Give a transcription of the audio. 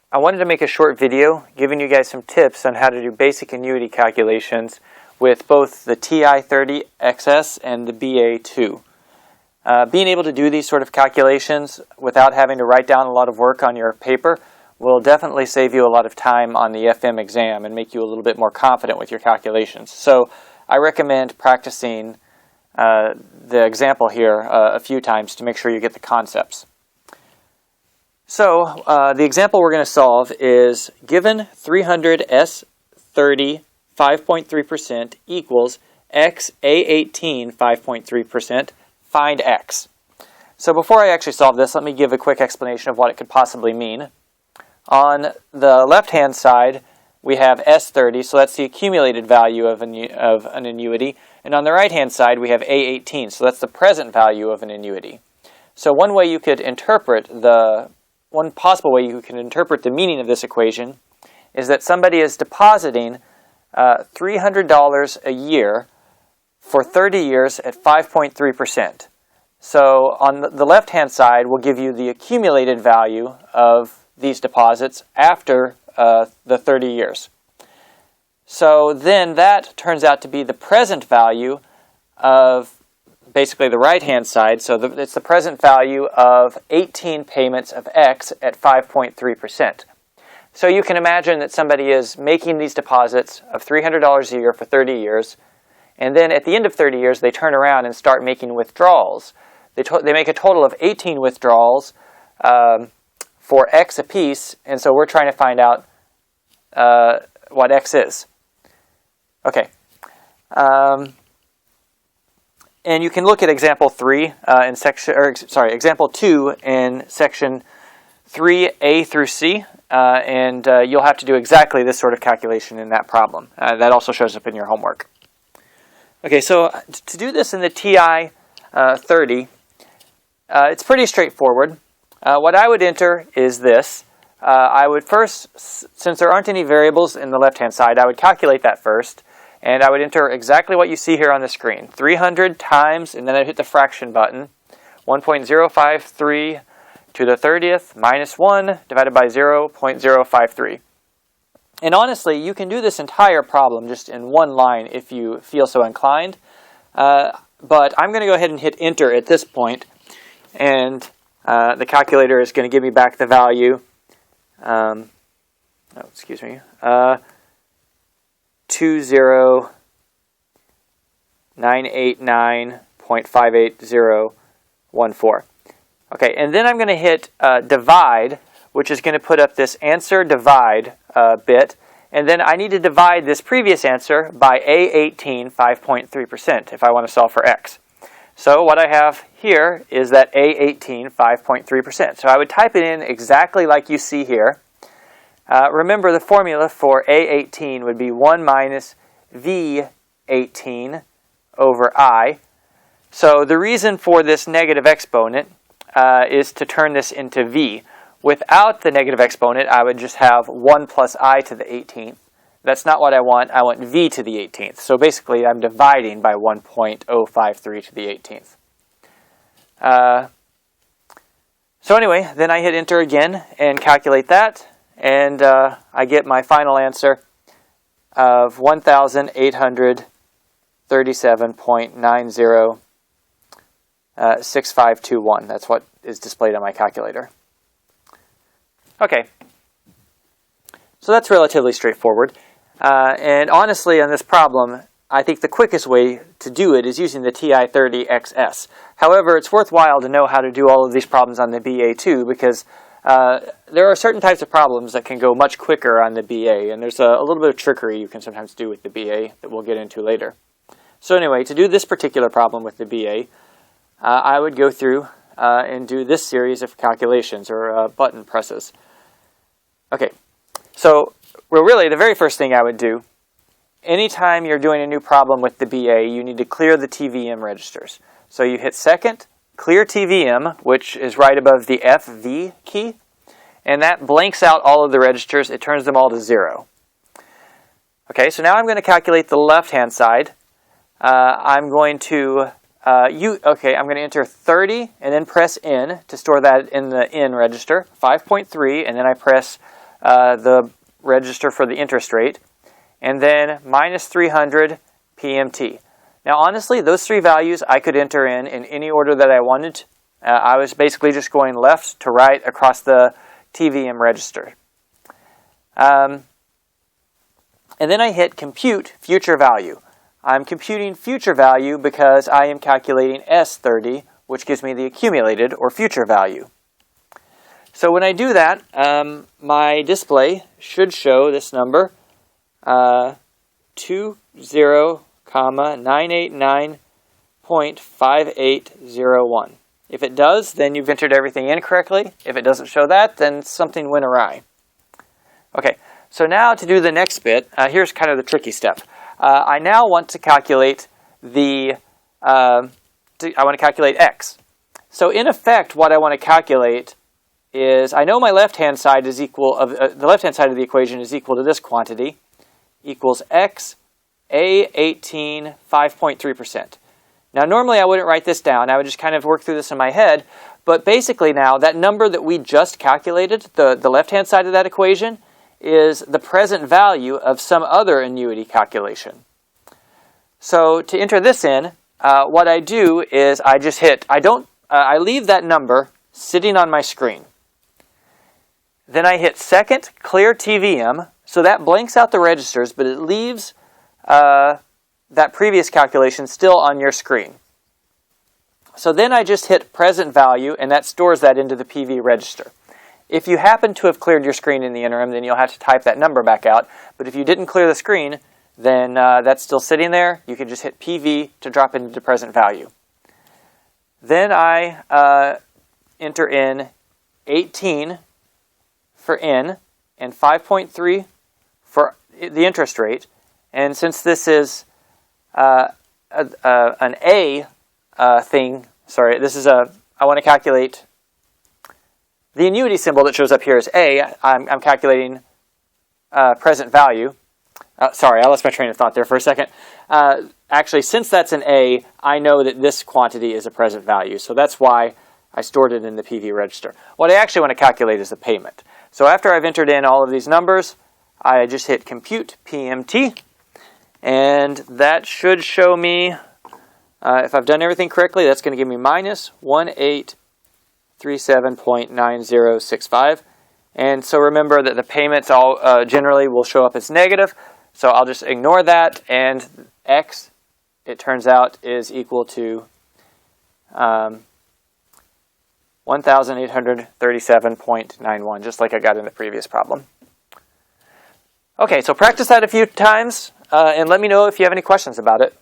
I wanted to make a short video giving you guys some tips on how to do basic annuity calculations with both the TI-30XS and the BA2. Being able to do these sort of calculations without having to write down a lot of work on your paper will definitely save you a lot of time on the FM exam and make you a little bit more confident with your calculations. So I recommend practicing the example here a few times to make sure you get the concepts. So the example we're going to solve is given 300S30 5.3% equals XA18 5.3%, find X. So before I actually solve this, let me give a quick explanation of what it could possibly mean. On the left-hand side, we have S30, so that's the accumulated value of an annuity. And on the right-hand side, we have A18, so that's the present value of an annuity. So one possible way you can interpret the meaning of this equation is that somebody is depositing $300 a year for 30 years at 5.3%. So on the left-hand side, we'll give you the accumulated value of these deposits after the 30 years. So then that turns out to be the present value of basically the right-hand side. So it's the present value of 18 payments of X at 5.3%. So you can imagine that somebody is making these deposits of $300 a year for 30 years, and then at the end of 30 years, they turn around and start making withdrawals. They make a total of 18 withdrawals for X apiece, and so we're trying to find out what X is. Okay. And you can look at example 3 example 2 in section 3A through C, and you'll have to do exactly this sort of calculation in that problem. That also shows up in your homework. Okay, so to do this in the TI-30, it's pretty straightforward. What I would enter is this. I would first, since there aren't any variables in the left-hand side, I would calculate that first. And I would enter exactly what you see here on the screen. 300 times, and then I'd hit the fraction button. 1.053 to the 30th minus 1 divided by 0.053. And honestly, you can do this entire problem just in one line if you feel so inclined. But I'm going to go ahead and hit enter at this point. And the calculator is going to give me back the value. 20989.58014. Okay, and then I'm going to hit divide, which is going to put up this answer divide bit, and then I need to divide this previous answer by A18 5.3% if I want to solve for X. So what I have here is that A18 5.3%. So I would type it in exactly like you see here. Remember, the formula for A18 would be 1 minus V18 over I. So the reason for this negative exponent is to turn this into V. Without the negative exponent, I would just have 1 plus I to the 18th. That's not what I want. I want V to the 18th. So basically, I'm dividing by 1.053 to the 18th. So anyway, then I hit enter again and calculate that. And I get my final answer of 1,837.906521. That's what is displayed on my calculator. Okay, so that's relatively straightforward. And honestly, on this problem, I think the quickest way to do it is using the TI-30XS. However, it's worthwhile to know how to do all of these problems on the BA2 because there are certain types of problems that can go much quicker on the BA, and there's a little bit of trickery you can sometimes do with the BA that we'll get into later. So anyway, to do this particular problem with the BA, I would go through and do this series of calculations or button presses. Okay, so really the very first thing I would do, anytime you're doing a new problem with the BA, you need to clear the TVM registers. So you hit second, clear TVM, which is right above the FV key, and that blanks out all of the registers. It turns them all to 0. Okay, so now I'm going to calculate the left-hand side. I'm going to enter 30 and then press N to store that in the N register, 5.3, and then I press the register for the interest rate, and then minus 300 PMT. Now honestly, those three values I could enter in any order that I wanted. I was basically just going left to right across the TVM register. And then I hit compute future value. I'm computing future value because I am calculating S30, which gives me the accumulated or future value. So when I do that, my display should show this number, 20,989.5801. If it does, then you've entered everything in correctly. If it doesn't show that, then something went awry. Okay, so now to do the next bit, here's kind of the tricky step. I now want to calculate I want to calculate x. So in effect, what I want to calculate is, I know my left-hand side is equal the left-hand side of the equation is equal to this quantity, equals x A18 5.3%. Now normally I wouldn't write this down. I would just kind of work through this in my head. But basically now, that number that we just calculated, the left-hand side of that equation, is the present value of some other annuity calculation. So to enter this in, what I do is I just hit, I leave that number sitting on my screen. Then I hit second, clear TVM, so that blanks out the registers, but it leaves that previous calculation still on your screen. So then I just hit present value, and that stores that into the PV register. If you happen to have cleared your screen in the interim, then you'll have to type that number back out. But if you didn't clear the screen, then that's still sitting there. You can just hit PV to drop into the present value. Then I enter in 18 for N and 5.3 for the interest rate. And since this is an A thing, sorry, this is I want to calculate the annuity symbol that shows up here is A. I'm calculating present value. Sorry, I lost my train of thought there for a second. Actually, since that's an A, I know that this quantity is a present value. So that's why I stored it in the PV register. What I actually want to calculate is the payment. So after I've entered in all of these numbers, I just hit compute PMT. And that should show me, if I've done everything correctly, that's going to give me minus 1837.9065. And so remember that the payments all generally will show up as negative. So I'll just ignore that, and x, it turns out, is equal to 1,837.91, just like I got in the previous problem. Okay, so practice that a few times, and let me know if you have any questions about it.